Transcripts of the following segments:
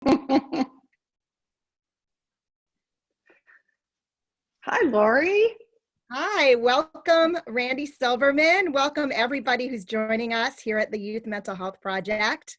Hi, Lori. Hi, welcome Randi Silverman. Welcome everybody who's joining us here at the Youth Mental Health Project.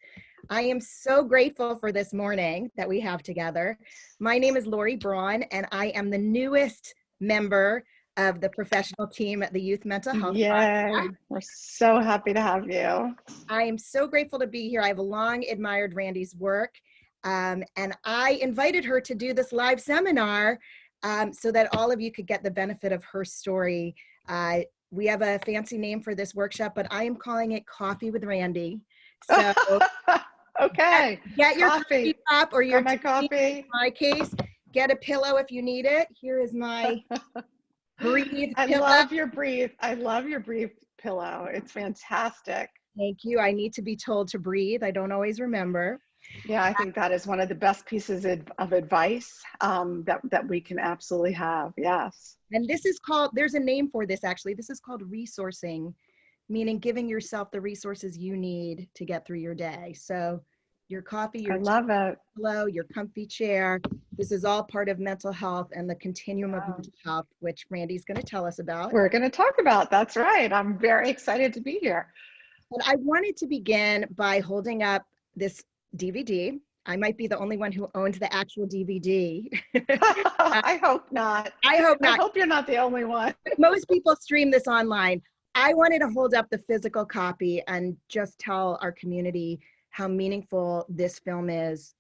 I am so grateful for this morning that we have together. My name is Lori Braun, and I am the newest member of the professional team at the Youth Mental Health Yay. Project. We're so happy to have you. I am so grateful to be here. I've long admired Randi's work, and I invited her to do this live seminar so that all of you could get the benefit of her story. We have a fancy name for this workshop, but I am calling it Coffee with Randi. So Okay. get your coffee cup or your my coffee. In my case, get a pillow if you need it. Here is my Breathe I pillow. love your Breathe. I love your Breathe pillow. It's fantastic. Thank you. I need to be told to breathe. I don't always remember. Yeah, I think that is one of the best pieces of advice that we can absolutely have. Yes. And this is called, there's a name for this actually. This is called resourcing, meaning giving yourself the resources you need to get through your day. So your coffee, your pillow, your comfy chair. This is all part of mental health and the continuum of mental health, which Randi's going to tell us about. We're going to talk about. That's right. I'm very excited to be here. But I wanted to begin by holding up this DVD. I might be the only one who owns the actual DVD. I hope not. I hope not. I hope you're not the only one. Most people stream this online. I wanted to hold up the physical copy and just tell our community how meaningful this film is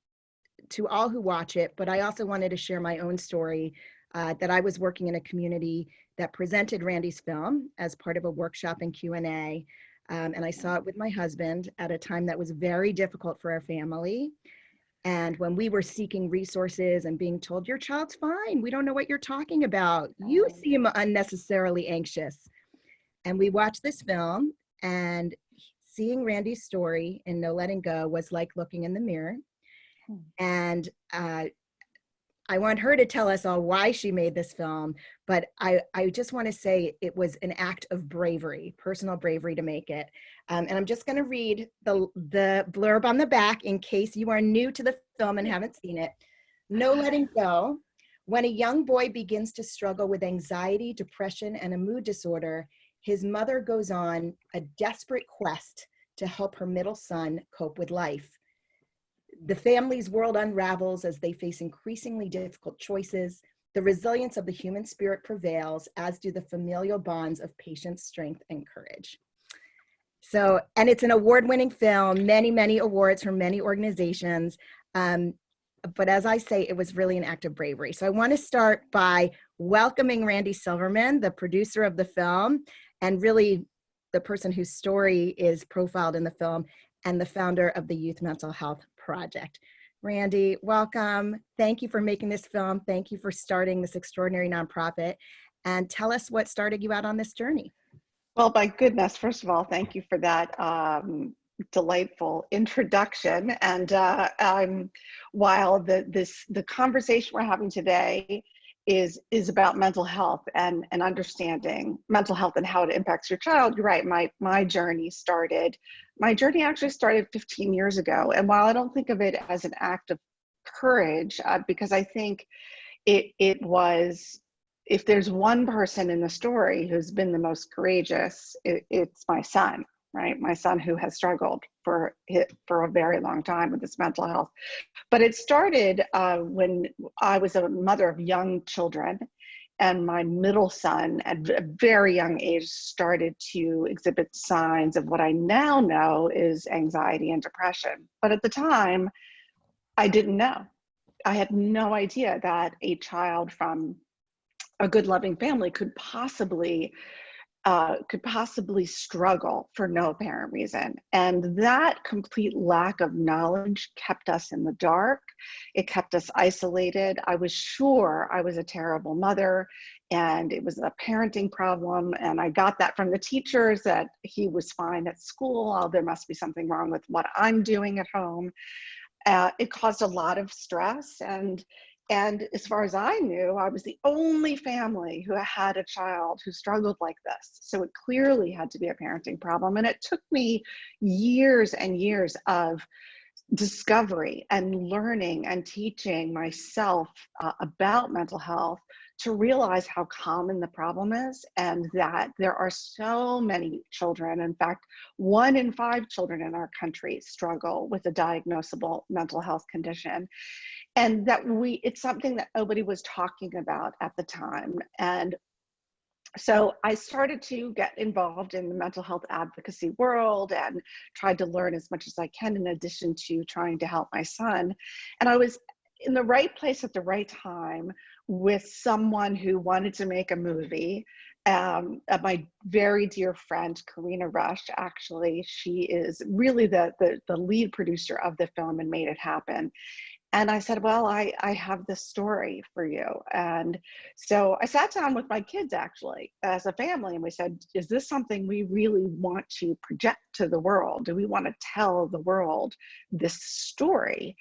to all who watch it. But I also wanted to share my own story that I was working in a community that presented Randi's film as part of a workshop and Q&A. And I saw it with my husband at a time that was very difficult for our family. And when we were seeking resources and being told, your child's fine, we don't know what you're talking about, you seem unnecessarily anxious. And we watched this film, and seeing Randi's story in No Letting Go was like looking in the mirror. And I want her to tell us all why she made this film, but I just want to say it was an act of bravery, personal bravery to make it. And I'm just going to read the blurb on the back in case you are new to the film and haven't seen it. No Letting Go. When a young boy begins to struggle with anxiety, depression, and a mood disorder, his mother goes on a desperate quest to help her middle son cope with life. The family's world unravels as they face increasingly difficult choices. The resilience of the human spirit prevails, as do the familial bonds of patience, strength, and courage. So, and it's an award-winning film, many awards from many organizations. But as I say, it was really an act of bravery. So I want to start by welcoming Randi Silverman, the producer of the film, and really the person whose story is profiled in the film, and the founder of the Youth Mental Health Project. Randi, welcome. Thank you for making this film. Thank you for starting this extraordinary nonprofit. And tell us what started you out on this journey. Well, my goodness, first of all, thank you for that delightful introduction. And while the conversation we're having today is about mental health and understanding mental health and how it impacts your child, you're right, my journey actually started 15 years ago. And while I don't think of it as an act of courage, because I think it was, if there's one person in the story who's been the most courageous, it's my son, right? My son, who has struggled for a very long time with his mental health. But it started when I was a mother of young children, and my middle son at a very young age started to exhibit signs of what I now know is anxiety and depression. But at the time, I didn't know. I had no idea that a child from a good, loving family could possibly struggle for no apparent reason. And that complete lack of knowledge kept us in the dark. It kept us isolated. I was sure I was a terrible mother and it was a parenting problem. And I got that from the teachers, that he was fine at school. Oh, there must be something wrong with what I'm doing at home. It caused a lot of stress. And as far as I knew, I was the only family who had a child who struggled like this. So it clearly had to be a parenting problem. And it took me years and years of discovery and learning and teaching myself about mental health to realize how common the problem is, and that there are so many children. In fact, 1 in 5 children in our country struggle with a diagnosable mental health condition, and that it's something that nobody was talking about at the time. And so I started to get involved in the mental health advocacy world and tried to learn as much as I can, in addition to trying to help my son. And I was in the right place at the right time with someone who wanted to make a movie. My very dear friend, Karina Rush, actually, she is really the lead producer of the film and made it happen. And I said, well, I have this story for you. And so I sat down with my kids, actually, as a family, and we said, is this something we really want to project to the world? Do we want to tell the world this story?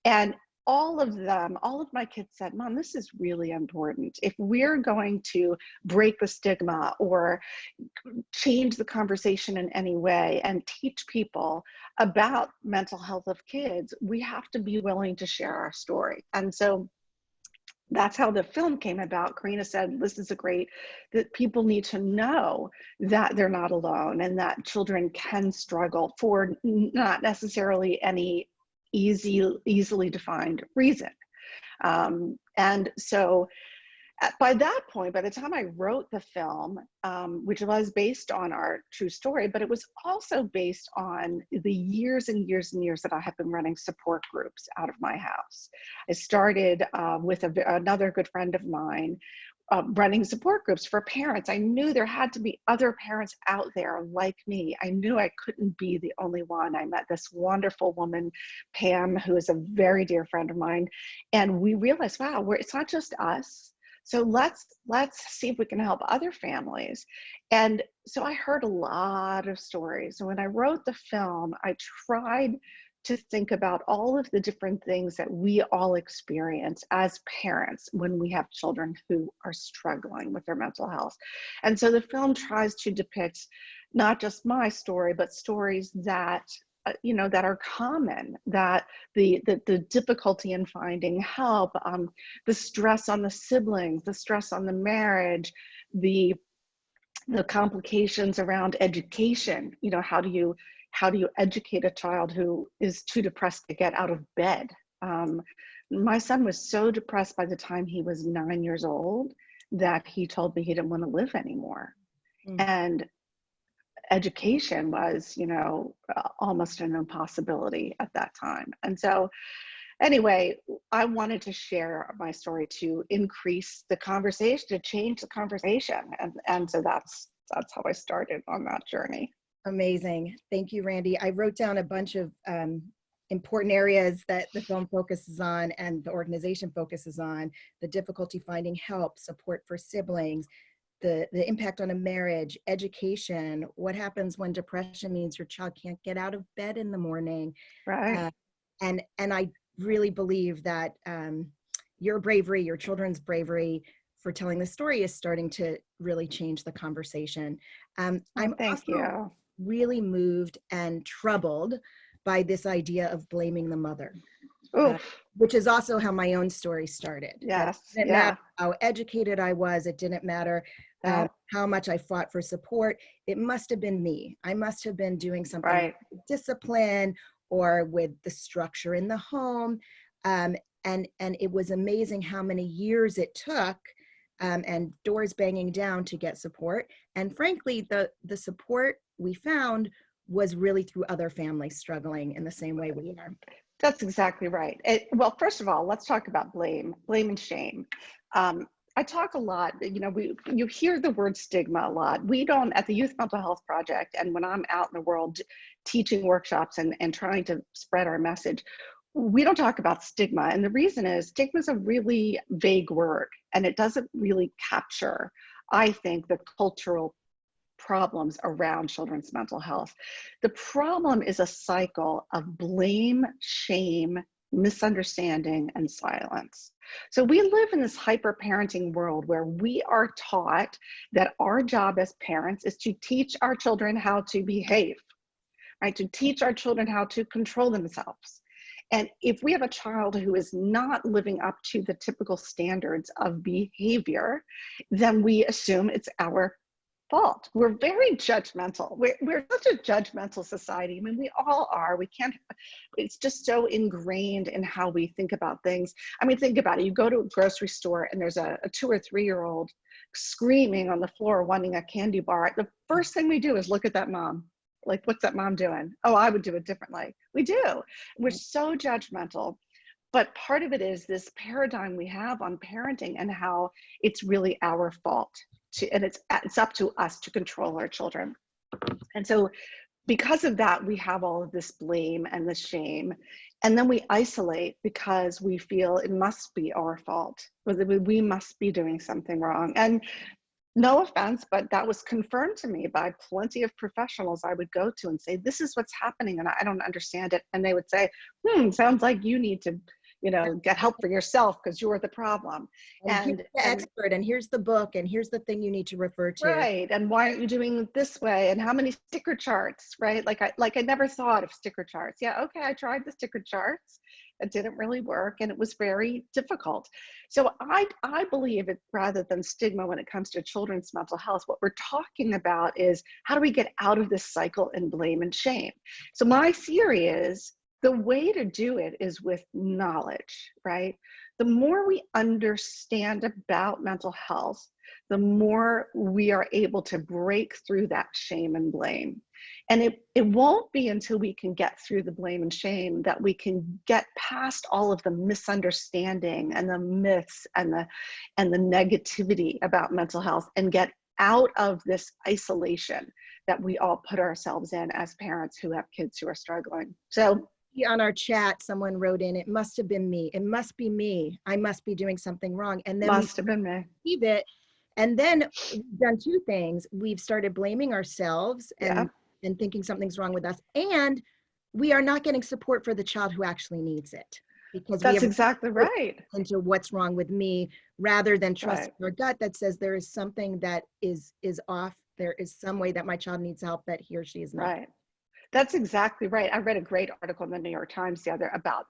And all of my kids said, Mom, this is really important. If we're going to break the stigma or change the conversation in any way and teach people about mental health of kids, we have to be willing to share our story. And so that's how the film came about. Karina said, this is that people need to know that they're not alone, and that children can struggle for not necessarily any easily defined reason. And so by that point, by the time I wrote the film, which was based on our true story, but it was also based on the years and years and years that I have been running support groups out of my house. I started with another good friend of mine, running support groups for parents. I knew there had to be other parents out there like me. I knew I couldn't be the only one. I met this wonderful woman, Pam, who is a very dear friend of mine. And we realized, wow, it's not just us. So let's see if we can help other families. And so I heard a lot of stories. And when I wrote the film, I tried to think about all of the different things that we all experience as parents when we have children who are struggling with their mental health. And so the film tries to depict not just my story, but stories that that are common, that the difficulty in finding help, the stress on the siblings, the stress on the marriage, the complications around education. How do you educate a child who is too depressed to get out of bed? My son was so depressed by the time he was 9 years old that he told me he didn't want to live anymore. And education was, almost an impossibility at that time. And so anyway, I wanted to share my story to increase the conversation, to change the conversation. And so that's how I started on that journey. Amazing. Thank you, Randi. I wrote down a bunch of important areas that the film focuses on and the organization focuses on: the difficulty finding help, support for siblings, the impact on a marriage, education, what happens when depression means your child can't get out of bed in the morning. Right. And I really believe that your bravery, your children's bravery for telling the story is starting to really change the conversation. I'm Thank you. really moved and troubled by this idea of blaming the mother, which is also how my own story started. Yes. It didn't matter how educated I was. It didn't matter how much I fought for support. It must have been me. I must have been doing something with discipline or with the structure in the home. And it was amazing how many years it took and doors banging down to get support. And frankly, the support we found was really through other families struggling in the same way we are. That's exactly right. Well, first of all, let's talk about blame and shame. I talk a lot, you hear the word stigma a lot. We don't, at the Youth Mental Health Project, and when I'm out in the world teaching workshops and trying to spread our message, we don't talk about stigma. And the reason is stigma is a really vague word, and it doesn't really capture, I think, the cultural problems around children's mental health. The problem is a cycle of blame, shame, misunderstanding, and silence. So we live in this hyper-parenting world where we are taught that our job as parents is to teach our children how to behave, right? To teach our children how to control themselves. And if we have a child who is not living up to the typical standards of behavior, then we assume it's our fault. We're very judgmental. We're such a judgmental society. I mean, we all are. We can't, it's just so ingrained in how we think about things. I mean, think about it. You go to a grocery store and there's a 2 or 3-year-old screaming on the floor wanting a candy bar. The first thing we do is look at that mom. Like, what's that mom doing? Oh, I would do it differently. We do. We're so judgmental. But part of it is this paradigm we have on parenting and how it's really our fault. And it's up to us to control our children. And so because of that, we have all of this blame and the shame. And then we isolate because we feel it must be our fault, whether we must be doing something wrong. And no offense, but that was confirmed to me by plenty of professionals I would go to and say, this is what's happening and I don't understand it. And they would say, sounds like you need to, get help for yourself because you're the problem. And here's the expert, and here's the book, and here's the thing you need to refer to. Right. And why aren't you doing it this way? And how many sticker charts, right? Like I never thought of sticker charts. Yeah, okay, I tried the sticker charts. It didn't really work and it was very difficult. So I believe it, rather than stigma when it comes to children's mental health, what we're talking about is how do we get out of this cycle and blame and shame? So my theory is the way to do it is with knowledge, right? The more we understand about mental health, the more we are able to break through that shame and blame. And it won't be until we can get through the blame and shame that we can get past all of the misunderstanding and the myths and the negativity about mental health and get out of this isolation that we all put ourselves in as parents who have kids who are struggling. So on our chat, someone wrote in, it must have been me. It must be me. I must be doing something wrong. And then must have been me. Believe it. And then we've done two things. We've started blaming ourselves and thinking something's wrong with us. And we are not getting support for the child who actually needs it. Because that's exactly right. Into what's wrong with me, rather than trusting our gut that says there is something that is off. There is some way that my child needs help that he or she is not. Right. That's exactly right. I read a great article in the New York Times the other about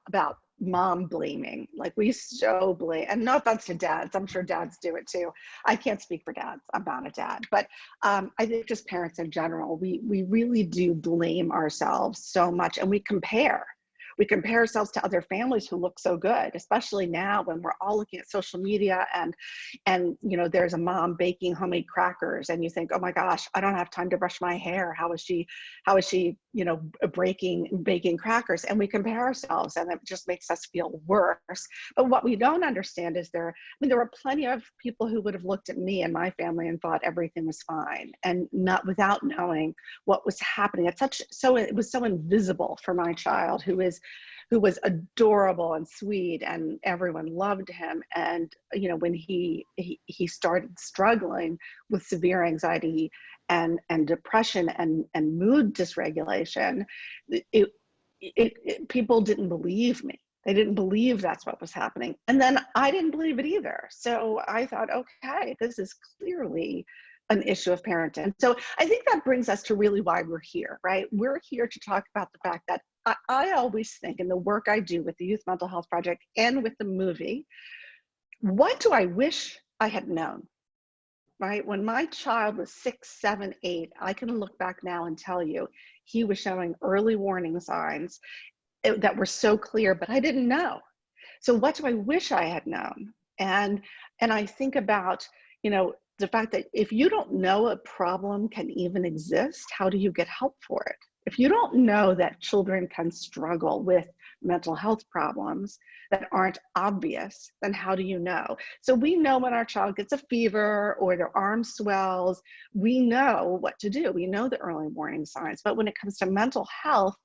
mom blaming. Like we so blame, and no offense to dads, I'm sure dads do it too. I can't speak for dads. I'm not a dad, but I think just parents in general, we really do blame ourselves so much, and we compare. We compare ourselves to other families who look so good, especially now when we're all looking at social media and there's a mom baking homemade crackers and you think, oh my gosh, I don't have time to brush my hair. How is she, baking crackers? And we compare ourselves and it just makes us feel worse. But what we don't understand is there were plenty of people who would have looked at me and my family and thought everything was fine and not without knowing what was happening. It was so invisible for my child who was adorable and sweet and everyone loved him. And, when he started struggling with severe anxiety and depression and mood dysregulation, people didn't believe me. They didn't believe that's what was happening. And then I didn't believe it either. So I thought, okay, this is clearly an issue of parenting. So I think that brings us to really why we're here, right? We're here to talk about the fact that I always think in the work I do with the Youth Mental Health Project and with the movie, what do I wish I had known, right? When my child was 6, 7, 8, I can look back now and tell you he was showing early warning signs that were so clear, but I didn't know. So what do I wish I had known? And I think about, the fact that if you don't know a problem can even exist, how do you get help for it? If you don't know that children can struggle with mental health problems that aren't obvious, then how do you know? So we know when our child gets a fever or their arm swells, we know what to do. We know the early warning signs. But when it comes to mental health,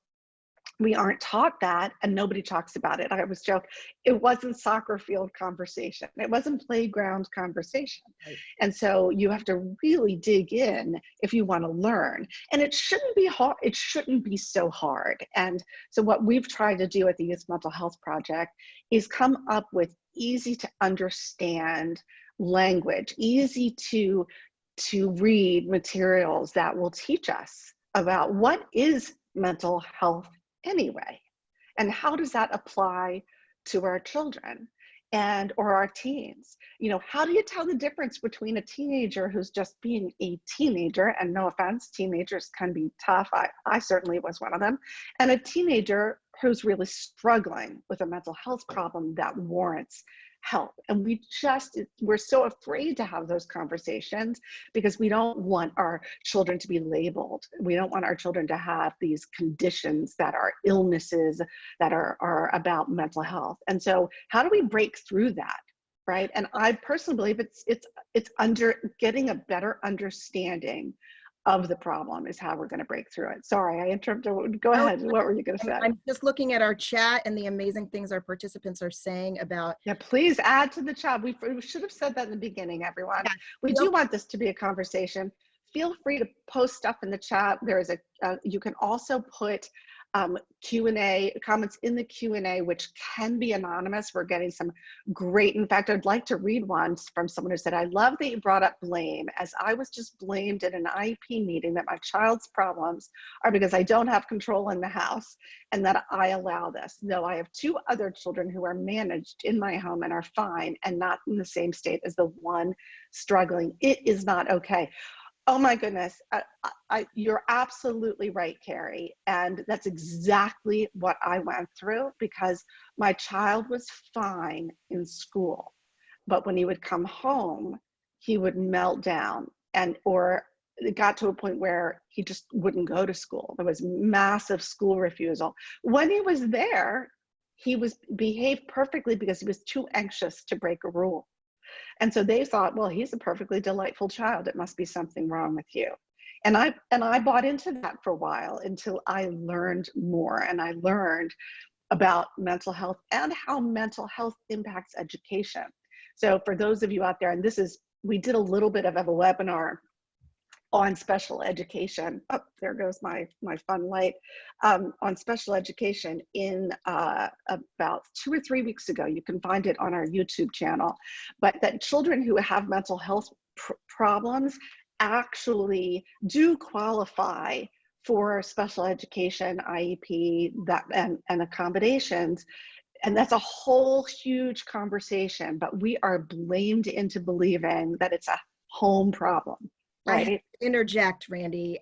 we aren't taught that and nobody talks about it. I always joke, it wasn't soccer field conversation. It wasn't playground conversation. Right. And so you have to really dig in if you want to learn. And it shouldn't be hard. It shouldn't be so hard. And so what we've tried to do at the Youth Mental Health Project is come up with easy to understand language, easy to read materials that will teach us about what is mental health anyway, And how does that apply to our children and or our teens? You know, how do you tell the difference between a teenager who's just being a teenager, and no offense, teenagers can be tough. I certainly was one of them, and a teenager who's really struggling with a mental health problem that warrants help. And we're so afraid to have those conversations because we don't want our children to be labeled. We don't want our children to have these conditions that are illnesses that are about mental health. And so how do we break through that? Right. And I personally believe it's under getting a better understanding of the problem is how we're going to break through it. Sorry, I interrupted. Go Oh, ahead. What were you going to say? I'm just looking at our chat and the amazing things our participants are saying about. Yeah, please add to the chat. We should have said that in the beginning, everyone. Yeah. We do want this to be a conversation. Feel free to post stuff in the chat. There is you can also put Q&A comments in the Q&A, which can be anonymous. We're getting some great, in fact, I'd like to read one from someone who said, I love that you brought up blame, as I was just blamed at an IEP meeting that my child's problems are because I don't have control in the house and that I allow this. No, I have 2 other children who are managed in my home and are fine and not in the same state as the one struggling. It is not okay. Oh my goodness, you're absolutely right, Carrie. And that's exactly what I went through because my child was fine in school. But when he would come home, he would melt down or it got to a point where he just wouldn't go to school. There was massive school refusal. When he was there, he behaved perfectly because he was too anxious to break a rule. And so they thought, well, he's a perfectly delightful child. It must be something wrong with you. And I bought into that for a while until I learned more, and I learned about mental health and how mental health impacts education. So for those of you out there, and we did a little bit of a webinar on special education. Oh, there goes my fun light. On special education in about 2 or 3 weeks ago. You can find it on our YouTube channel. But that children who have mental health problems actually do qualify for special education, IEP, and accommodations. And that's a whole huge conversation, but we are blamed into believing that it's a home problem. Right. I have to interject, Randi,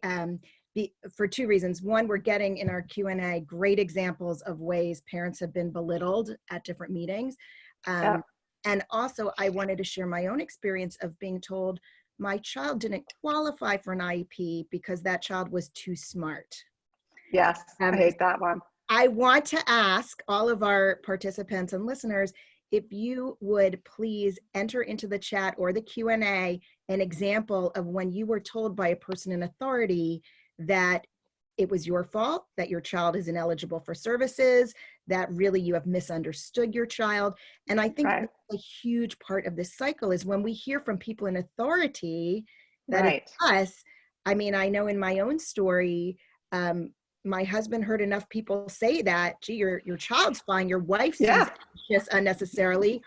for 2 reasons. One, we're getting in our Q&A great examples of ways parents have been belittled at different meetings. Yeah. And also, I wanted to share my own experience of being told my child didn't qualify for an IEP because that child was too smart. Yes, I hate that one. I want to ask all of our participants and listeners, if you would please enter into the chat or the Q&A an example of when you were told by a person in authority that it was your fault, that your child is ineligible for services, that really you have misunderstood your child. And I think Right. a huge part of this cycle is when we hear from people in authority that Right. it's us. I mean, I know in my own story, my husband heard enough people say that, gee, your child's fine, your wife seems anxious unnecessarily.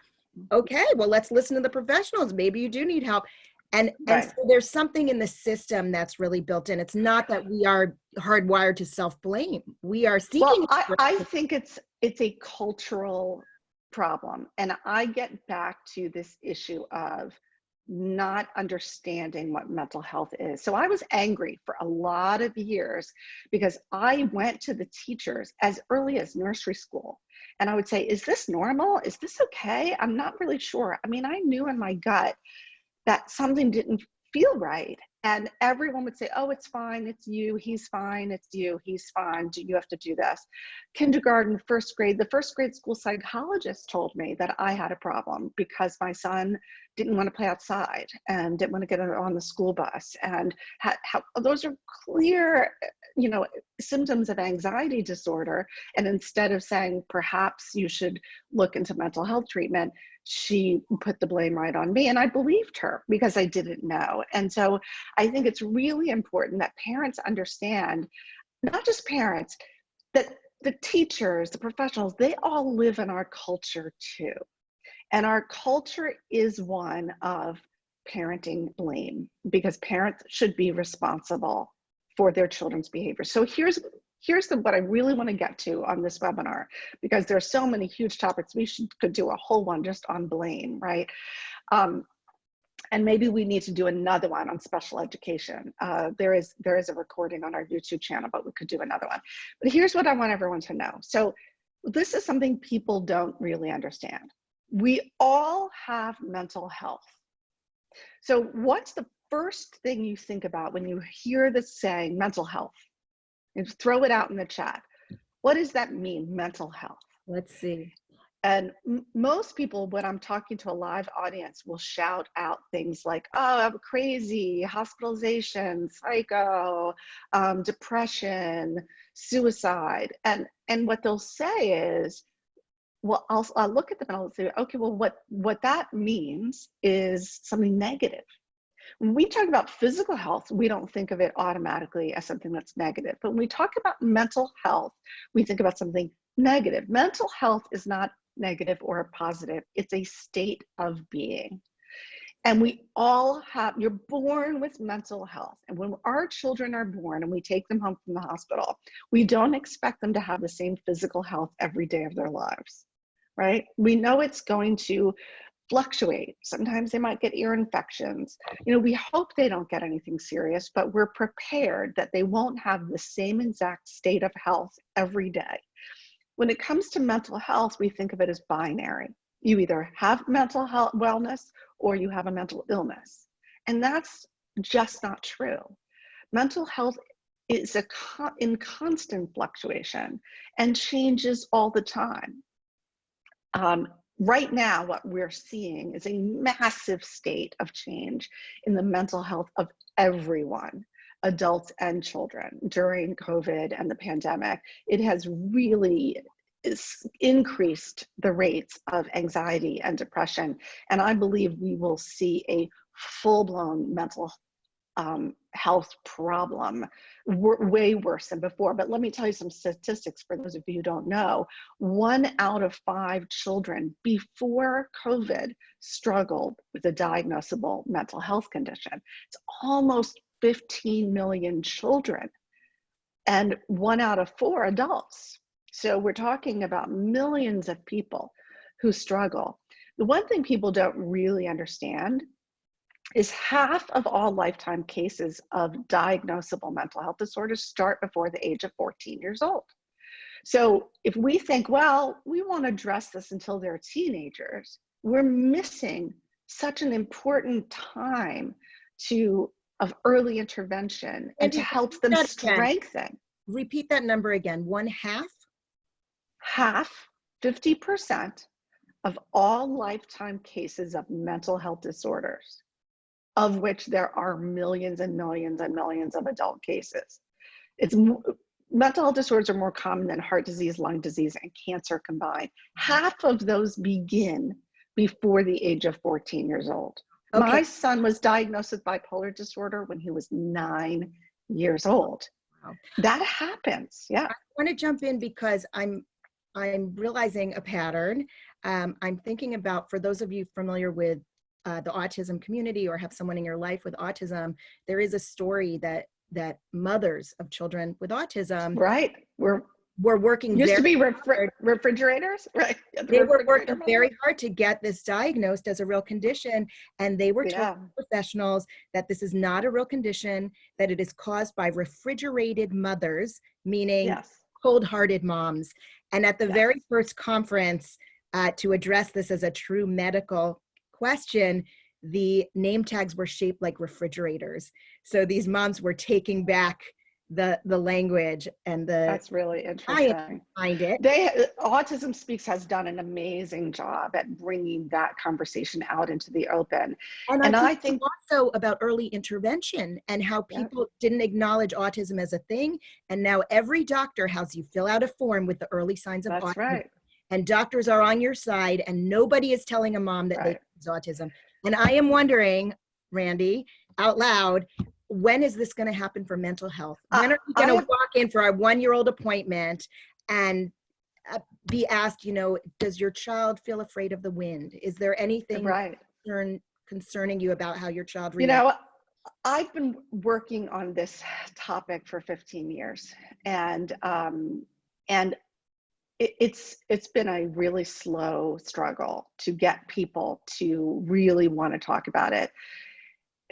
Okay, well, let's listen to the professionals. Maybe you do need help. And so there's something in the system that's really built in. It's not that we are hardwired to self-blame. We are seeking. Well, I think it's a cultural problem. And I get back to this issue of not understanding what mental health is. So I was angry for a lot of years because I went to the teachers as early as nursery school. And I would say, is this normal? Is this okay? I'm not really sure. I mean, I knew in my gut that something didn't feel right. And everyone would say, oh, it's fine. It's you. He's fine. It's you. He's fine. You have to do this. Kindergarten, first grade, the first grade school psychologist told me that I had a problem because my son didn't want to play outside and didn't want to get on the school bus. And those are clear, symptoms of anxiety disorder. And instead of saying, perhaps you should look into mental health treatment, she put the blame right on me. And I believed her because I didn't know. And so I think it's really important that parents understand, not just parents, that the teachers, the professionals, they all live in our culture too. And our culture is one of parenting blame because parents should be responsible for their children's behavior. So here's here's what I really want to get to on this webinar, because there are so many huge topics. We could do a whole one just on blame, right? And maybe we need to do another one on special education. There is a recording on our YouTube channel, but we could do another one. But here's what I want everyone to know. So this is something people don't really understand. We all have mental health. So what's the first thing you think about when you hear this saying mental health? And throw it out in the chat. What does that mean, mental health? Let's see. And most people, when I'm talking to a live audience, will shout out things like, oh, I'm crazy, hospitalization, psycho, depression, suicide. And what they'll say is, well, I'll look at them and I'll say, okay, well, what that means is something negative. When we talk about physical health, we don't think of it automatically as something that's negative. But when we talk about mental health, we think about something negative. Mental health is not negative or positive. It's a state of being. And we all have, you're born with mental health. And when our children are born and we take them home from the hospital, we don't expect them to have the same physical health every day of their lives, right? We know it's going to fluctuate. Sometimes they might get ear infections. You know, we hope they don't get anything serious, but we're prepared that they won't have the same exact state of health every day. When it comes to mental health, we think of it as binary. You either have mental health wellness or you have a mental illness. And that's just not true. Mental health is in constant fluctuation and changes all the time. Right now, what we're seeing is a massive state of change in the mental health of everyone, adults and children, during COVID and the pandemic. It has really increased the rates of anxiety and depression. And I believe we will see a full-blown mental health problem, way worse than before. But let me tell you some statistics for those of you who don't know. 1 out of 5 children before COVID struggled with a diagnosable mental health condition. It's almost 15 million children and 1 out of 4 adults. So we're talking about millions of people who struggle. The one thing people don't really understand is half of all lifetime cases of diagnosable mental health disorders start before the age of 14 years old. So if we think, well, we won't address this until they're teenagers, we're missing such an important time of early intervention and to help them strengthen. Repeat that number again. 1/2? Half, 50% of all lifetime cases of mental health disorders, of which there are millions and millions and millions of adult cases. Mental health disorders are more common than heart disease, lung disease, and cancer combined. Half of those begin before the age of 14 years old. Okay. My son was diagnosed with bipolar disorder when he was 9 years old. Wow. That happens, yeah. I want to jump in because I'm realizing a pattern. I'm thinking about, for those of you familiar with the autism community or have someone in your life with autism, there is a story that mothers of children with autism, right, were working used very to be refrigerators, right? Yeah, they were working very hard to get this diagnosed as a real condition, and they were told by professionals that this is not a real condition, that it is caused by refrigerated mothers, meaning cold-hearted moms. And at the very first conference to address this as a true medical question, the name tags were shaped like refrigerators. So these moms were taking back the language and that's really interesting. Behind it. Autism Speaks has done an amazing job at bringing that conversation out into the open. And I think also about early intervention and how people didn't acknowledge autism as a thing. And now every doctor has you fill out a form with the early signs of autism. That's right. And doctors are on your side, and nobody is telling a mom that they have autism. And I am wondering, Randi, out loud, when is this going to happen for mental health? When are we going to walk in for our 1-year-old appointment and be asked, does your child feel afraid of the wind? Is there anything concerning you about how your child reacts? I've been working on this topic for 15 years, and and it's been a really slow struggle to get people to really want to talk about it.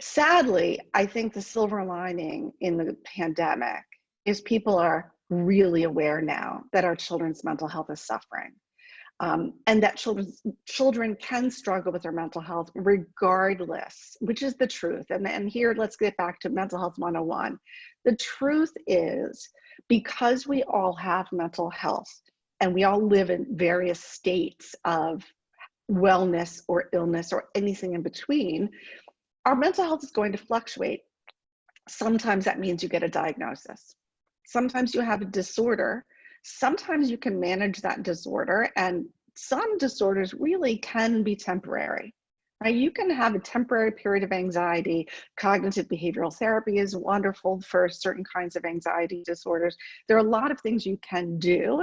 Sadly, I think the silver lining in the pandemic is people are really aware now that our children's mental health is suffering. And that children can struggle with their mental health regardless, which is the truth. And here, let's get back to mental health 101. The truth is, because we all have mental health and we all live in various states of wellness or illness or anything in between, our mental health is going to fluctuate. Sometimes that means you get a diagnosis. Sometimes you have a disorder. Sometimes you can manage that disorder, and some disorders really can be temporary, right? You can have a temporary period of anxiety. Cognitive behavioral therapy is wonderful for certain kinds of anxiety disorders. There are a lot of things you can do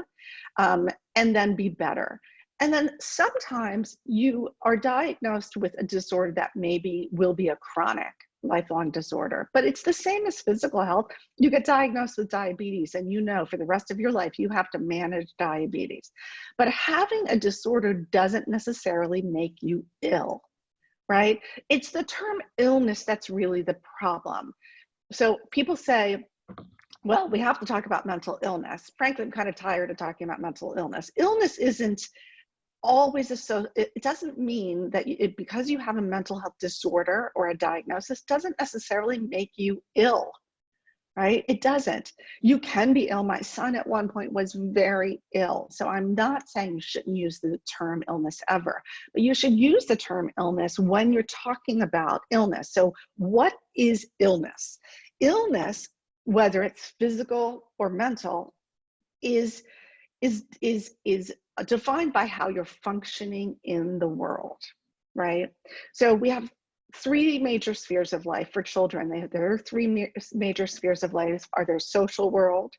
and then be better. And then sometimes you are diagnosed with a disorder that maybe will be a chronic lifelong disorder, but it's the same as physical health. You get diagnosed with diabetes and you know for the rest of your life you have to manage diabetes. But having a disorder doesn't necessarily make you ill, right? It's the term illness that's really the problem. So people say, well, we have to talk about mental illness. Frankly, I'm kind of tired of talking about mental illness. Illness isn't always it doesn't mean that because you have a mental health disorder or a diagnosis doesn't necessarily make you ill, right? It doesn't. You can be ill. My son at one point was very ill. So I'm not saying you shouldn't use the term illness ever, but you should use the term illness when you're talking about illness. So what is illness? Illness, whether it's physical or mental, is defined by how you're functioning in the world, right? So we have three major spheres of life for children. There are three major spheres of life: are their social world,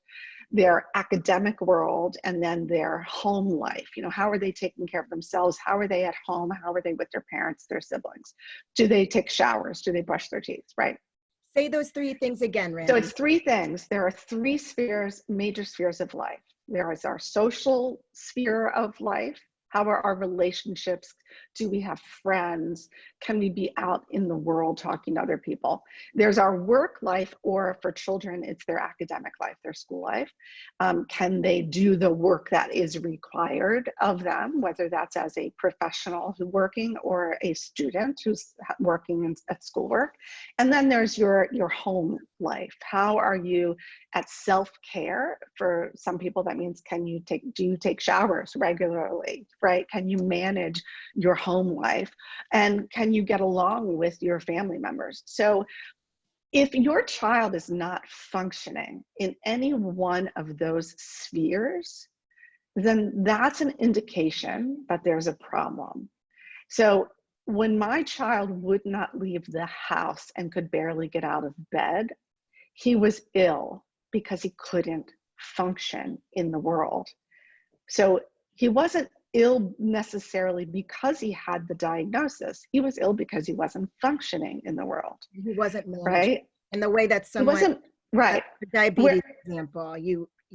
their academic world, and then their home life. You know, how are they taking care of themselves? How are they at home? How are they with their parents, their siblings? Do they take showers? Do they brush their teeth, right? Say those three things again, Randi. So it's three things. There are three spheres, major spheres of life. There is our social sphere of life. How are our relationships? Do we have friends? Can we be out in the world talking to other people? There's our work life, or for children, it's their academic life, their school life. Can they do the work that is required of them, whether that's as a professional who's working or a student who's working at schoolwork? And then there's your home life. How are you at self-care? For some people, that means do you take showers regularly, right? Can you manage your home life? And can you get along with your family members? So if your child is not functioning in any one of those spheres, then that's an indication that there's a problem. So when my child would not leave the house and could barely get out of bed, he was ill because he couldn't function in the world. So he wasn't ill necessarily because he had the diagnosis. He was ill because he wasn't functioning in the world. He wasn't managed, right? in the way that someone, he wasn't, right. Diabetes example,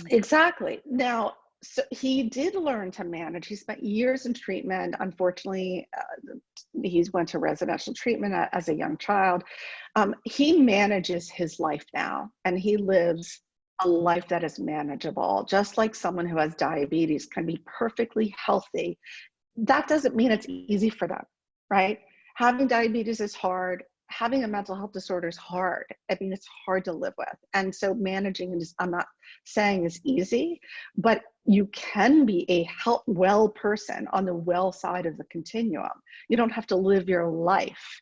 Exactly. Now, so he did learn to manage. He spent years in treatment. Unfortunately, he went to residential treatment as a young child. He manages his life now, and he lives a life that is manageable, just like someone who has diabetes can be perfectly healthy. That doesn't mean it's easy for them, right? Having diabetes is hard. Having a mental health disorder is hard. I mean, it's hard to live with. And so managing it is, I'm not saying is easy, but you can be a well person on the well side of the continuum. You don't have to live your life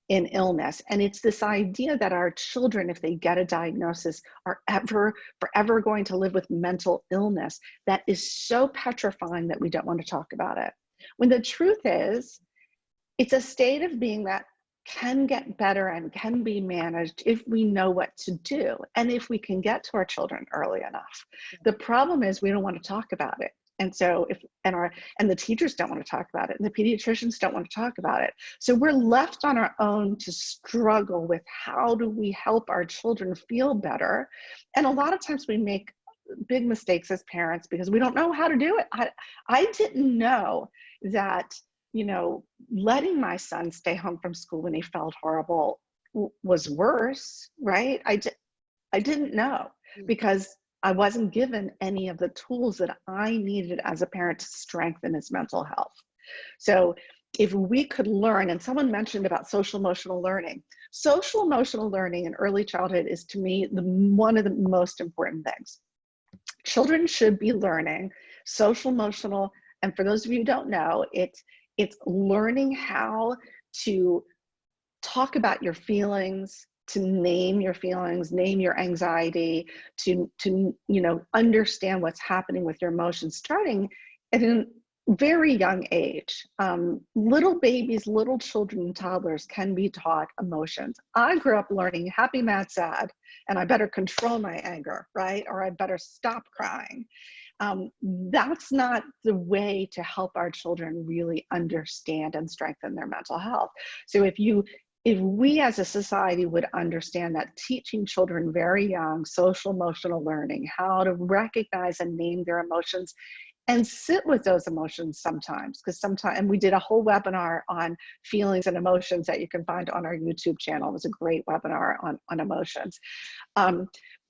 in illness. And it's this idea that our children, if they get a diagnosis, are forever going to live with mental illness that is so petrifying that we don't want to talk about it. When the truth is, it's a state of being that can get better and can be managed if we know what to do and if we can get to our children early enough. The problem is we don't want to talk about it. And so and the teachers don't want to talk about it, and the pediatricians don't want to talk about it. So we're left on our own to struggle with how do we help our children feel better. And a lot of times we make big mistakes as parents because we don't know how to do it. I didn't know that, letting my son stay home from school when he felt horrible was worse, right? I didn't know, because I wasn't given any of the tools that I needed as a parent to strengthen his mental health. So if we could learn, and someone mentioned about social emotional learning in early childhood is, to me, one of the most important things. Children should be learning social emotional, and for those of you who don't know, it's learning how to talk about your feelings, to name your feelings, name your anxiety, to understand what's happening with your emotions, starting at a very young age. Little babies, little children, and toddlers can be taught emotions. I grew up learning happy, mad, sad, and I better control my anger, right? Or I better stop crying. That's not the way to help our children really understand and strengthen their mental health. So if we as a society would understand that teaching children very young social emotional learning, how to recognize and name their emotions and sit with those emotions sometimes, and we did a whole webinar on feelings and emotions that you can find on our YouTube channel. It was a great webinar on emotions.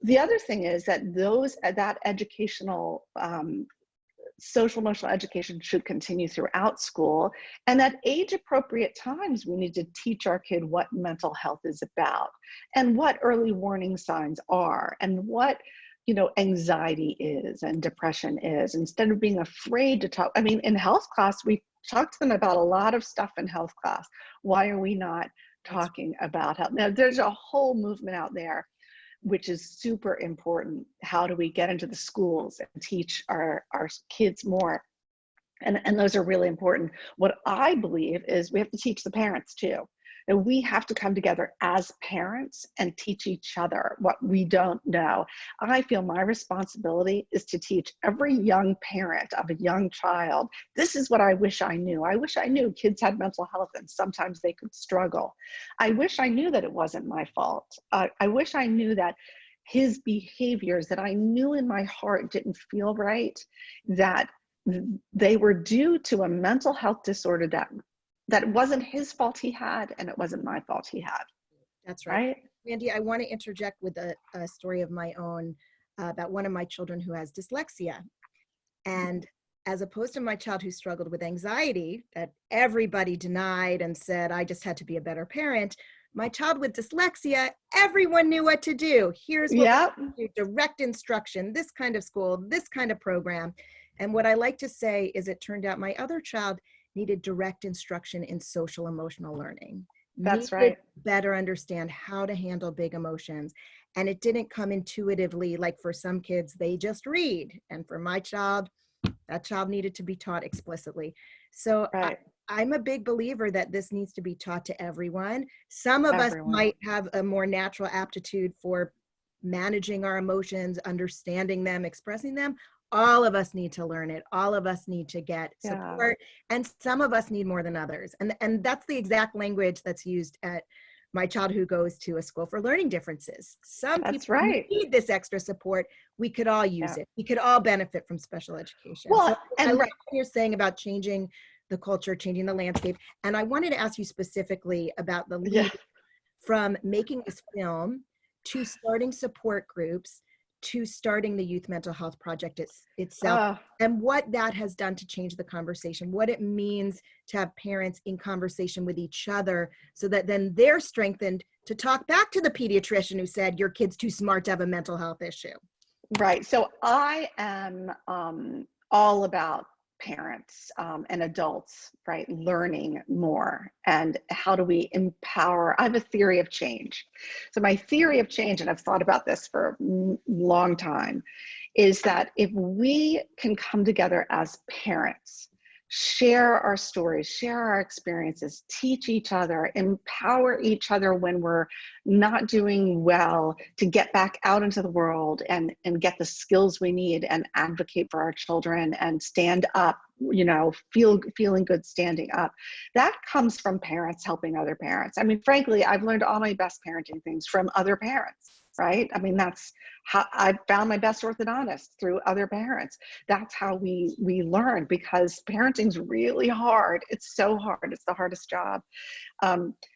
The other thing is that that educational social emotional education should continue throughout school, and at age appropriate times we need to teach our kid what mental health is about and what early warning signs are and what anxiety is and depression is, instead of being afraid to talk. I mean, in health class we talk to them about a lot of stuff in health class. Why are we not talking about health? Now there's a whole movement out there which is super important. How do we get into the schools and teach our kids more? And those are really important. What I believe is we have to teach the parents too. And we have to come together as parents and teach each other what we don't know. I feel my responsibility is to teach every young parent of a young child, this is what I wish I knew. I wish I knew kids had mental health and sometimes they could struggle. I wish I knew that it wasn't my fault. I wish I knew that his behaviors that I knew in my heart didn't feel right, that they were due to a mental health disorder that it wasn't his fault he had, and it wasn't my fault he had. That's right. Randi, I want to interject with a story of my own about one of my children who has dyslexia. And as opposed to my child who struggled with anxiety that everybody denied and said, I just had to be a better parent, my child with dyslexia, everyone knew what to do. Here's what we do, direct instruction, this kind of school, this kind of program. And what I like to say is it turned out my other child needed direct instruction in social emotional learning. That's right. Better understand how to handle big emotions. And it didn't come intuitively, like for some kids, they just read. And for my child, that child needed to be taught explicitly. So I'm a big believer that this needs to be taught to everyone. Some of us might have a more natural aptitude for managing our emotions, understanding them, expressing them. All of us need to learn it. All of us need to get support. And some of us need more than others. And that's the exact language that's used at my child who goes to a school for learning differences. Some people need this extra support. We could all use it. We could all benefit from special education. Well, so I like what you're saying about changing the culture, changing the landscape. And I wanted to ask you specifically about the leap from making this film to starting support groups to starting the Youth Mental Health Project itself, and what that has done to change the conversation, what it means to have parents in conversation with each other so that then they're strengthened to talk back to the pediatrician who said, your kid's too smart to have a mental health issue. Right. So I am all about parents and adults, right, learning more and how do we empower. I have a theory of change. So my theory of change, and I've thought about this for a long time, is that if we can come together as parents share our stories, share our experiences, teach each other, empower each other when we're not doing well to get back out into the world and get the skills we need and advocate for our children and stand up, you know, feeling good standing up. That comes from parents helping other parents. I mean, frankly, I've learned all my best parenting things from other parents, right? I mean, that's how I found my best orthodontist, through other parents. That's how we learn, because parenting's really hard. It's so hard. It's the hardest job.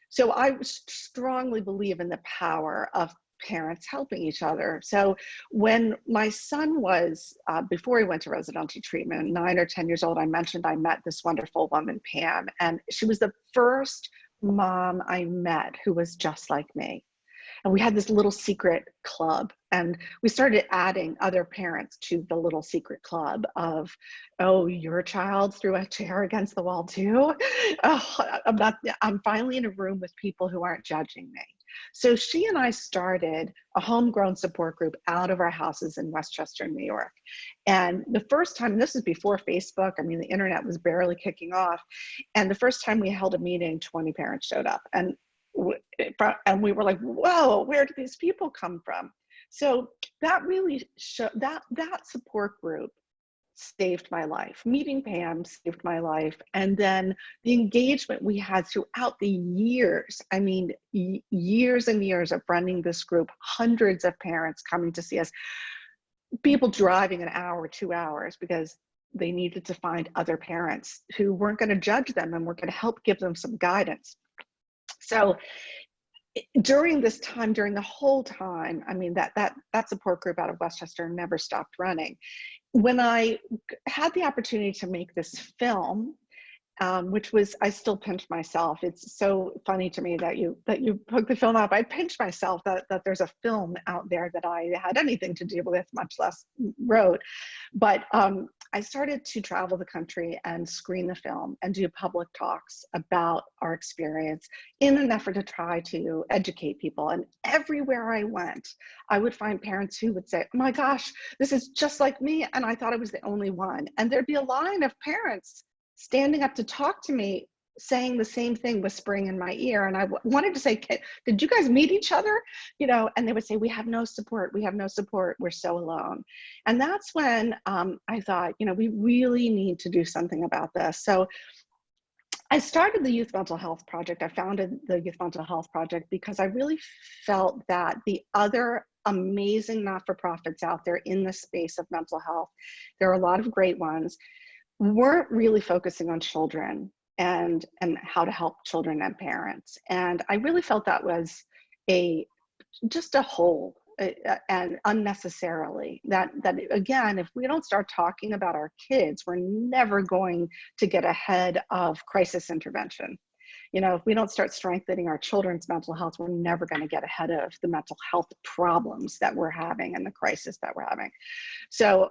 So I strongly believe in the power of parents helping each other. So when my son was, before he went to residential treatment, 9 or 10 years old, I mentioned I met this wonderful woman, Pam, and she was the first mom I met who was just like me. And we had this little secret club, and we started adding other parents to the little secret club of, oh, your child threw a chair against the wall too. Oh, I'm finally in a room with people who aren't judging me. So she and I started a homegrown support group out of our houses in Westchester, New York. And the first time, this is before Facebook, I mean, the internet was barely kicking off. And the first time we held a meeting, 20 parents showed up. And we were like, whoa, where did these people come from? So that really showed, that support group saved my life. Meeting Pam saved my life. And then the engagement we had throughout the years, I mean, years and years of running this group, hundreds of parents coming to see us, people driving an hour, 2 hours, because they needed to find other parents who weren't going to judge them and were going to help give them some guidance. So during this time, during the whole time, I mean, that support group out of Westchester never stopped running. When I had the opportunity to make this film, which was, I still pinch myself. It's so funny to me that you hooked the film up. I pinch myself that there's a film out there that I had anything to do with, much less wrote. But I started to travel the country and screen the film and do public talks about our experience in an effort to try to educate people. And everywhere I went, I would find parents who would say, oh my gosh, this is just like me. And I thought I was the only one. And there'd be a line of parents standing up to talk to me, saying the same thing, whispering in my ear. And I wanted to say, did you guys meet each other? You know, and they would say, we have no support. We have no support. We're so alone. And that's when I thought, you know, we really need to do something about this. So I started the Youth Mental Health Project. I founded the Youth Mental Health Project because I really felt that the other amazing not-for-profits out there in the space of mental health, there are a lot of great ones, weren't really focusing on children and how to help children and parents. And I really felt that was just a hole, and unnecessarily, that again, if we don't start talking about our kids, we're never going to get ahead of crisis intervention. You know, if we don't start strengthening our children's mental health, we're never going to get ahead of the mental health problems that we're having and the crisis that we're having. So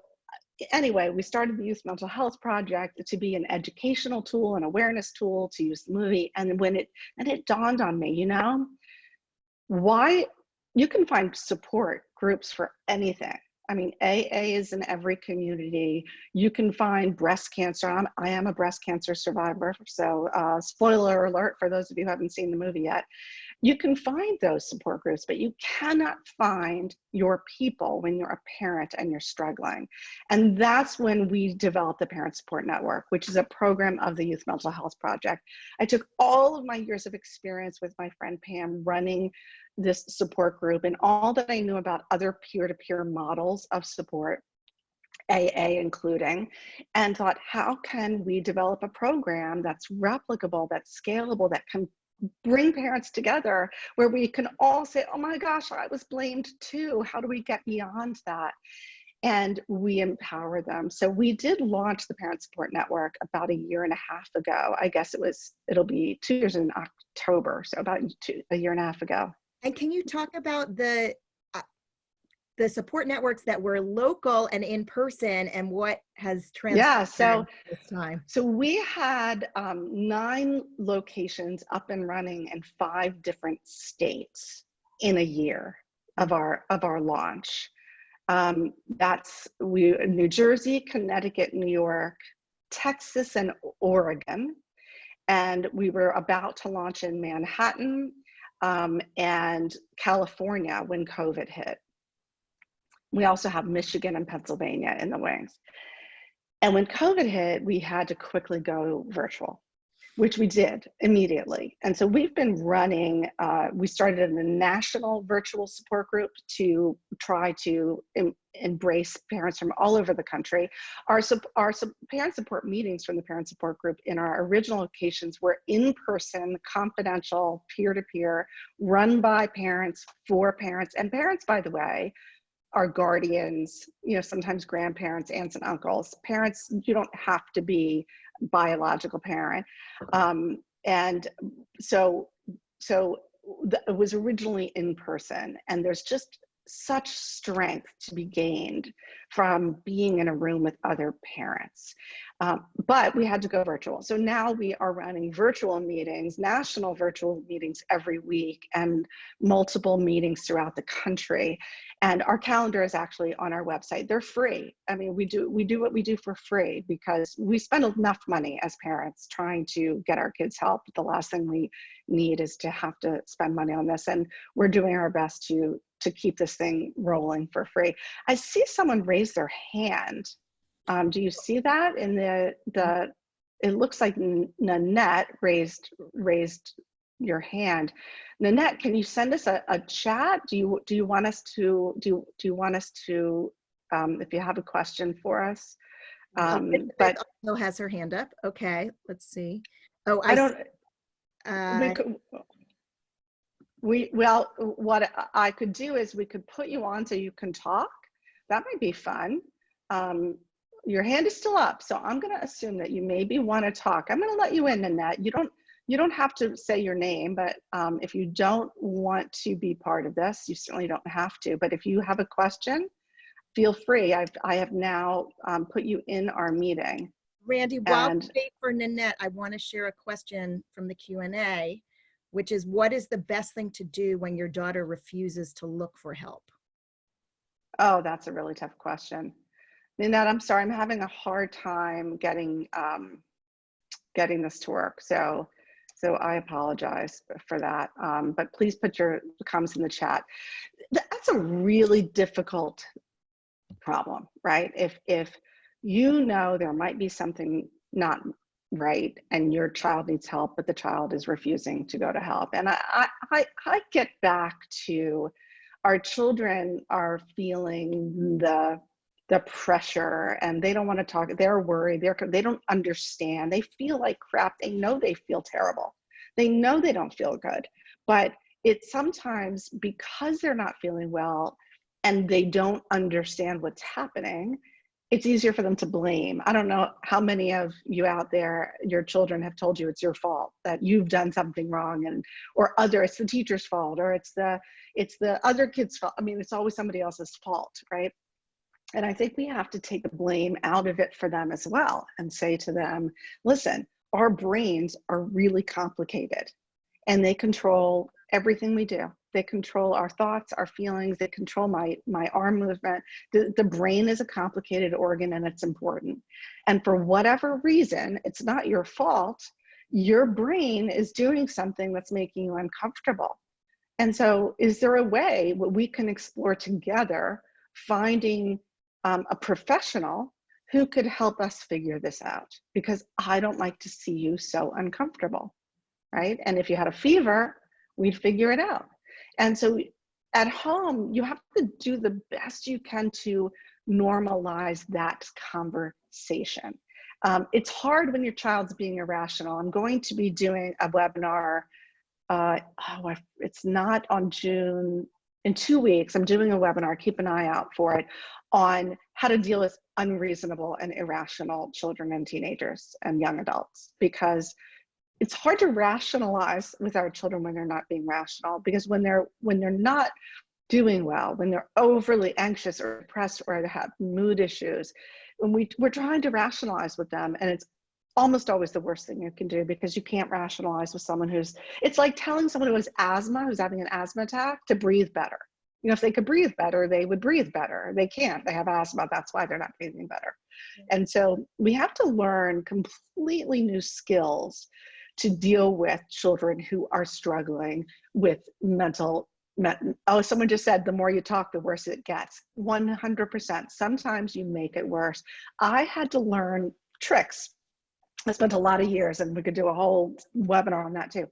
anyway, we started the Youth Mental Health Project to be an educational tool, an awareness tool, to use the movie. And when it dawned on me, you know, why you can find support groups for anything. I mean, AA is in every community. You can find breast cancer. I am a breast cancer survivor. So spoiler alert for those of you who haven't seen the movie yet. You can find those support groups, but you cannot find your people when you're a parent and you're struggling. And that's when we developed the Parent Support Network, which is a program of the Youth Mental Health Project. I took all of my years of experience with my friend Pam running this support group and all that I knew about other peer-to-peer models of support, AA including, and thought, how can we develop a program that's replicable, that's scalable, that can bring parents together, where we can all say, oh my gosh, I was blamed too. How do we get beyond that? And we empower them. So we did launch the Parent Support Network about 1.5 years ago. I guess it'll be 2 years in October. So about 1.5 years ago. And can you talk about the support networks that were local and in person, and what has transpired this time? So we had 9 locations up and running in 5 different states in a year of our launch. New Jersey, Connecticut, New York, Texas and Oregon, and we were about to launch in Manhattan and California when COVID hit. We also have Michigan and Pennsylvania in the wings. And when COVID hit, we had to quickly go virtual, which we did immediately. And so we've been running, we started a national virtual support group to try to embrace parents from all over the country. Our parent support meetings from the parent support group in our original locations were in-person, confidential, peer-to-peer, run by parents, for parents. And parents, by the way, our guardians, you know, sometimes grandparents, aunts and uncles. Parents, you don't have to be biological parent. And so it was originally in person, and there's just such strength to be gained from being in a room with other parents. But we had to go virtual. So now we are running virtual meetings, national virtual meetings every week, and multiple meetings throughout the country. And our calendar is actually on our website. They're free. I mean, we do what we do for free because we spend enough money as parents trying to get our kids help. The last thing we need is to have to spend money on this. And we're doing our best to keep this thing rolling for free. I see someone raise their hand. Do you see that in the it looks like Nanette raised your hand. Nanette, can you send us a chat? Do you want us to if you have a question for us? But also has her hand up. Okay, let's see. Oh, well, what I could do is we could put you on so you can talk. That might be fun. Your hand is still up, so I'm going to assume that you maybe want to talk. I'm going to let you in, Nanette. You don't have to say your name, but if you don't want to be part of this, you certainly don't have to. But if you have a question, feel free. I have now put you in our meeting. Randi, while we wait for Nanette, I want to share a question from the Q&A, which is, what is the best thing to do when your daughter refuses to look for help? Oh, that's a really tough question. Nanette, I'm sorry, I'm having a hard time getting this to work. So I apologize for that. But please put your comments in the chat. That's a really difficult problem, right? If you know there might be something not right and your child needs help, but the child is refusing to go to help. And I get back to our children are feeling the pressure, and they don't want to talk. They're worried. They don't understand. They feel like crap. They know they feel terrible. They know they don't feel good. But it's sometimes because they're not feeling well and they don't understand what's happening, it's easier for them to blame. I don't know how many of you out there, your children have told you it's your fault, that you've done something wrong, it's the teacher's fault, or it's the other kid's fault. I mean, it's always somebody else's fault, right? And I think we have to take the blame out of it for them as well and say to them, listen, our brains are really complicated and they control everything we do. They control our thoughts, our feelings, they control my arm movement. The brain is a complicated organ and it's important. And for whatever reason, it's not your fault. Your brain is doing something that's making you uncomfortable. And so is there a way what we can explore together, finding a professional who could help us figure this out? Because I don't like to see you so uncomfortable, right? And if you had a fever, we'd figure it out. And so at home, you have to do the best you can to normalize that conversation. It's hard when your child's being irrational. I'm going to be doing a webinar. It's not on June. In 2 weeks, I'm doing a webinar, keep an eye out for it, on how to deal with unreasonable and irrational children and teenagers and young adults, because it's hard to rationalize with our children when they're not being rational, because when they're not doing well, when they're overly anxious or depressed or they have mood issues, when we're trying to rationalize with them, and it's almost always the worst thing you can do, because you can't rationalize with someone it's like telling someone who has asthma, who's having an asthma attack, to breathe better. You know, if they could breathe better, they would breathe better. They can't, they have asthma, that's why they're not breathing better. And so we have to learn completely new skills to deal with children who are struggling with oh, someone just said, the more you talk, the worse it gets. 100%. Sometimes you make it worse. I had to learn tricks. I spent a lot of years, and we could do a whole webinar on that too.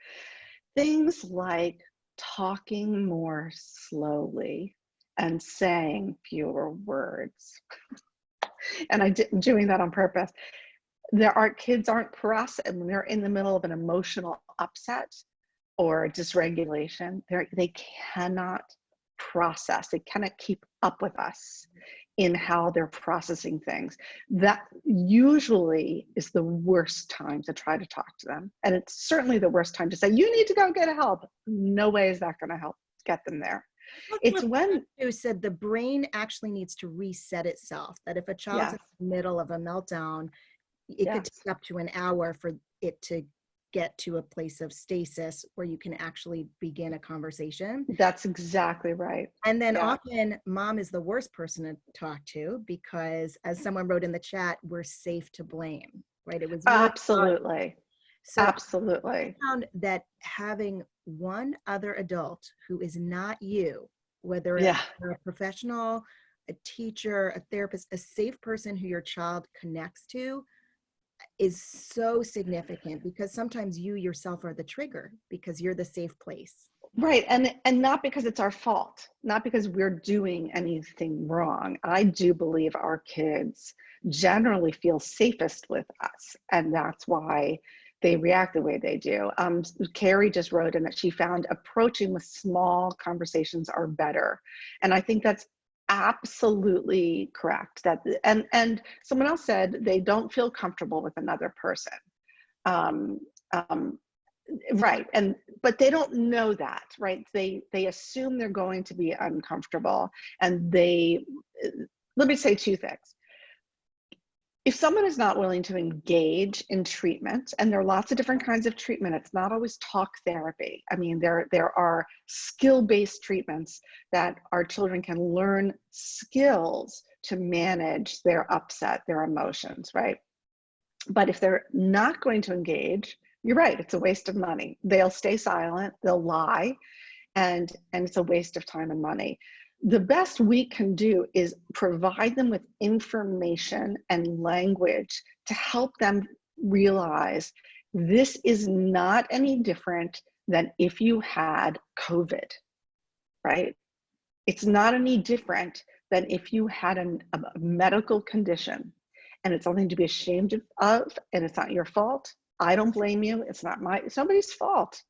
Things like talking more slowly and saying fewer words. And I did doing that on purpose. Kids aren't processing when they're in the middle of an emotional upset or dysregulation. They cannot process. They cannot keep up with us in how they're processing things. That usually is the worst time to try to talk to them. And it's certainly the worst time to say, you need to go get help. No way is that going to help get them there. It's when who said the brain actually needs to reset itself, that if a child's in the middle of a meltdown, it could take up to an hour for it to get to a place of stasis where you can actually begin a conversation. That's exactly right. And then often mom is the worst person to talk to because, as someone wrote in the chat, we're safe to blame, right? It was really absolutely. So absolutely. I found that having one other adult who is not you, whether you're a professional, a teacher, a therapist, a safe person who your child connects to, is so significant, because sometimes you yourself are the trigger because you're the safe place. Right. And not because it's our fault, not because we're doing anything wrong. I do believe our kids generally feel safest with us, and that's why they react the way they do. Carrie just wrote in that she found approaching with small conversations are better. And I think that's absolutely correct. And someone else said they don't feel comfortable with another person. Right. But they don't know that, right? They assume they're going to be uncomfortable, and let me say two things. If someone is not willing to engage in treatment, and there are lots of different kinds of treatment, it's not always talk therapy. I mean, there are skill-based treatments that our children can learn skills to manage their upset, their emotions, right? But if they're not going to engage, you're right, it's a waste of money. They'll stay silent, they'll lie, and it's a waste of time and money. The best we can do is provide them with information and language to help them realize this is not any different than if you had COVID, right? It's not any different than if you had a medical condition, and it's something to be ashamed of, and it's not your fault. I don't blame you. It's nobody's fault.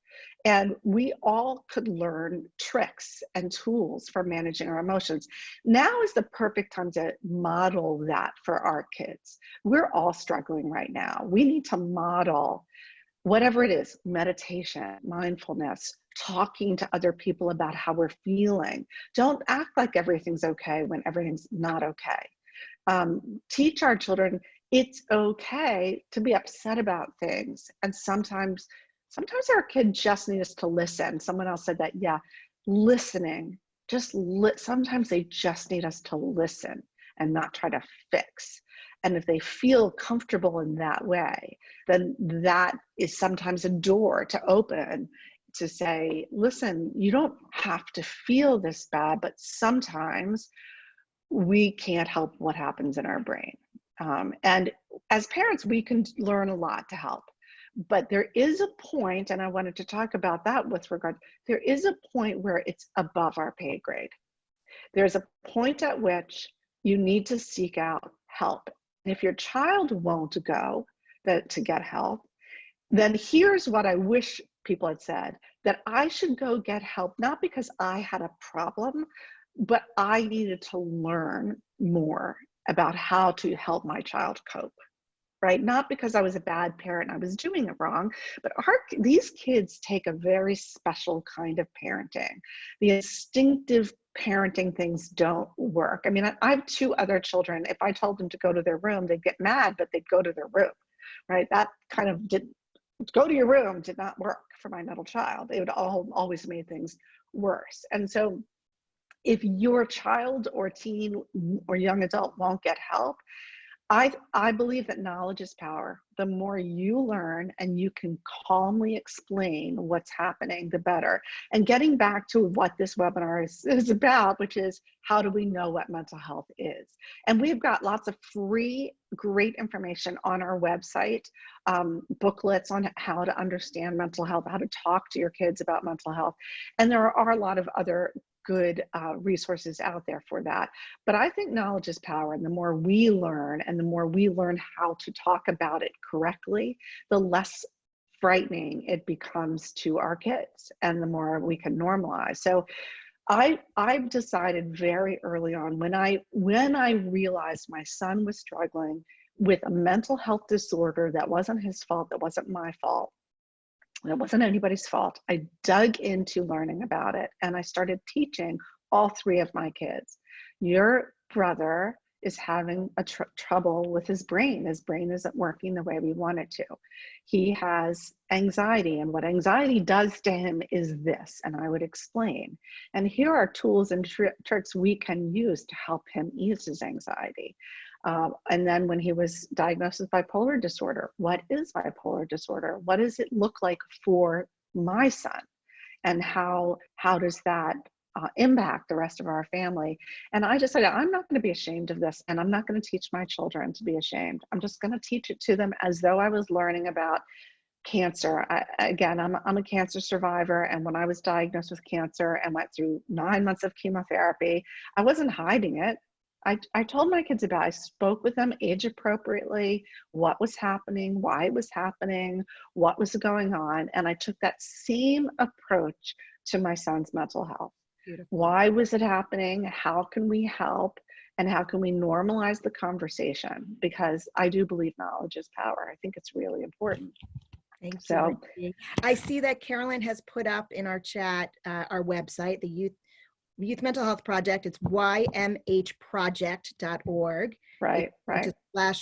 And we all could learn tricks and tools for managing our emotions. Now is the perfect time to model that for our kids. We're all struggling right now. We need to model whatever it is: meditation, mindfulness, talking to other people about how we're feeling. Don't act like everything's okay when everything's not okay. Teach our children it's okay to be upset about things. And sometimes our kids just need us to listen. Someone else said that, listening, sometimes they just need us to listen and not try to fix. And if they feel comfortable in that way, then that is sometimes a door to open to say, listen, you don't have to feel this bad, but sometimes we can't help what happens in our brain. And as parents, we can learn a lot to help. But there is a point, and I wanted to talk about that with regard, there is a point where it's above our pay grade. There's a point at which you need to seek out help. And if your child won't go to get help, then here's what I wish people had said: that I should go get help, not because I had a problem, but I needed to learn more about how to help my child cope, right? Not because I was a bad parent and I was doing it wrong, but these kids take a very special kind of parenting. The instinctive parenting things don't work. I mean, I have two other children. If I told them to go to their room, they'd get mad, but they'd go to their room, right? That kind of go to your room did not work for my middle child. It would always made things worse. And so if your child or teen or young adult won't get help, I believe that knowledge is power. The more you learn and you can calmly explain what's happening, the better. And getting back to what this webinar is about, which is how do we know what mental health is? And we've got lots of free, great information on our website, booklets on how to understand mental health, how to talk to your kids about mental health. And there are a lot of other good resources out there for that. But I think knowledge is power, and the more we learn and the more we learn how to talk about it correctly, the less frightening it becomes to our kids and the more we can normalize. So I've decided very early on, when I realized my son was struggling with a mental health disorder that wasn't his fault, that wasn't my fault, it wasn't anybody's fault. I dug into learning about it and I started teaching all three of my kids. Your brother is having trouble with his brain. His brain isn't working the way we want it to. He has anxiety, and what anxiety does to him is this, and I would explain. And here are tools and tricks we can use to help him ease his anxiety. And then when he was diagnosed with bipolar disorder, what is bipolar disorder? What does it look like for my son? And how does that impact the rest of our family? And I decided I'm not going to be ashamed of this, and I'm not going to teach my children to be ashamed. I'm just going to teach it to them as though I was learning about cancer. I'm a cancer survivor, and when I was diagnosed with cancer and went through 9 months of chemotherapy, I wasn't hiding it. I told my kids about it. I spoke with them age appropriately, what was happening, why it was happening, what was going on. And I took that same approach to my son's mental health. Beautiful. Why was it happening? How can we help? And how can we normalize the conversation? Because I do believe knowledge is power. I think it's really important. Thank you. Randi. I see that Carolyn has put up in our chat our website, the Youth Mental Health Project. It's ymhproject.org. Right.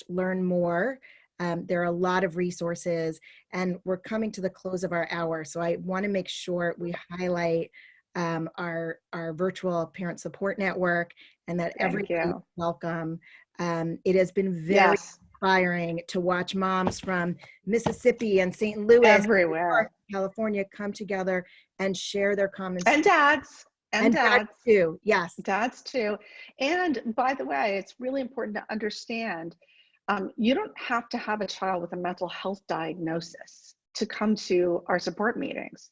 /learn more. There are a lot of resources, and we're coming to the close of our hour. So I want to make sure we highlight our virtual parent support network, and that everybody is welcome. It has been very inspiring to watch moms from Mississippi and St. Louis, everywhere, California, come together and share their common and dads. And dads too. Yes. Dads too. And by the way, it's really important to understand, you don't have to have a child with a mental health diagnosis to come to our support meetings.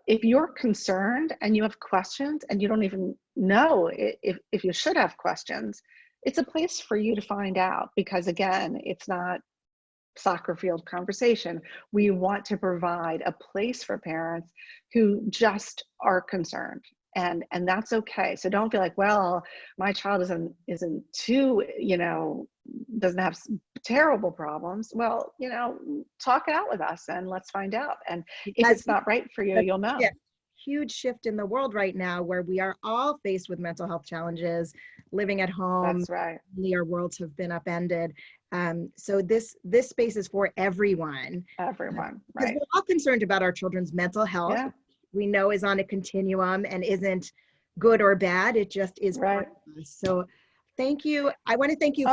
If you're concerned and you have questions and you don't even know if you should have questions, it's a place for you to find out, because again, it's not soccer field conversation. We want to provide a place for parents who just are concerned. And that's okay. So don't feel like, well, my child isn't too, doesn't have terrible problems. Well, talk it out with us and let's find out. And if it's not right for you, you'll know. Huge shift in the world right now, where we are all faced with mental health challenges, living at home. That's right. Our worlds have been upended. So this space is for everyone. Everyone, right? Because we're all concerned about our children's mental health. Yeah. We know is on a continuum and isn't good or bad. It just is. Right. So thank you. I want to thank you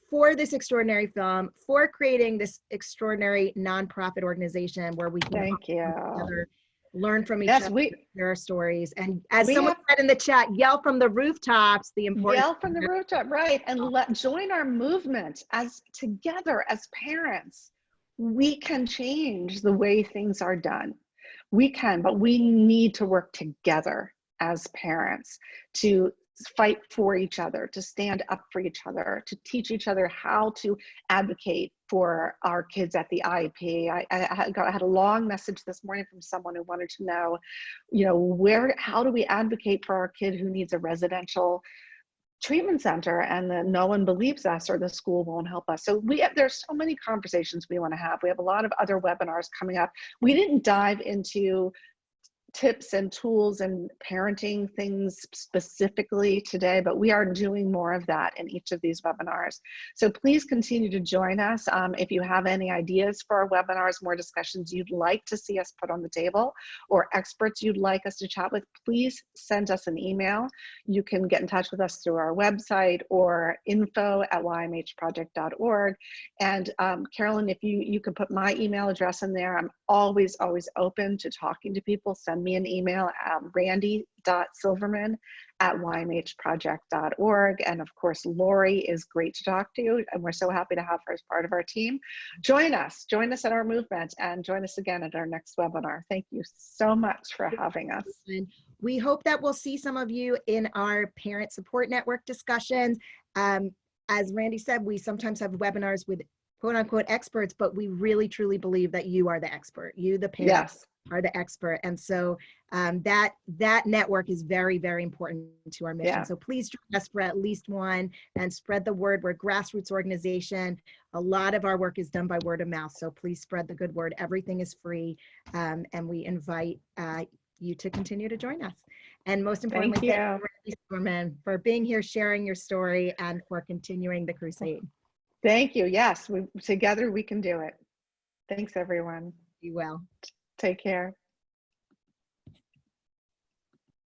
for this extraordinary film, for creating this extraordinary nonprofit organization where we can together, learn from each other, their stories. And as someone said in the chat, yell from the rooftops, the importance. Yell from the rooftop, right. And join our movement together as parents. We can change the way things are done. We can, but we need to work together as parents to fight for each other, to stand up for each other, to teach each other how to advocate for our kids at the IEP. I had a long message this morning from someone who wanted to know, how do we advocate for our kid who needs a residential treatment center, and then no one believes us or the school won't help us. So there's so many conversations we want to have. We have a lot of other webinars coming up. We didn't dive into tips and tools and parenting things specifically today, but we are doing more of that in each of these webinars. So please continue to join us. If you have any ideas for our webinars, more discussions you'd like to see us put on the table, or experts you'd like us to chat with, please send us an email. You can get in touch with us through our website or info@ymhproject.org. And Carolyn, if you could put my email address in there, I'm always open to talking to people. Send me an email at randi.silverman@ymhproject.org. And of course, Lori is great to talk to, and we're so happy to have her as part of our team. Join us at our movement, and join us again at our next webinar. Thank you so much for having us. We hope that we'll see some of you in our Parent Support Network discussions. As Randi said, we sometimes have webinars with quote unquote experts, but we really truly believe that you are the expert. You, the parent, Yes. are the expert. And so that network is very, very important to our mission. Yeah. So please join us for at least one and spread the word. We're a grassroots organization. A lot of our work is done by word of mouth. So please spread the good word. Everything is free. And we invite you to continue to join us. And most importantly, thank you, Randi Silverman, for being here, sharing your story, and for continuing the crusade. Thank you. Yes, together we can do it. Thanks, everyone. Be well. Take care.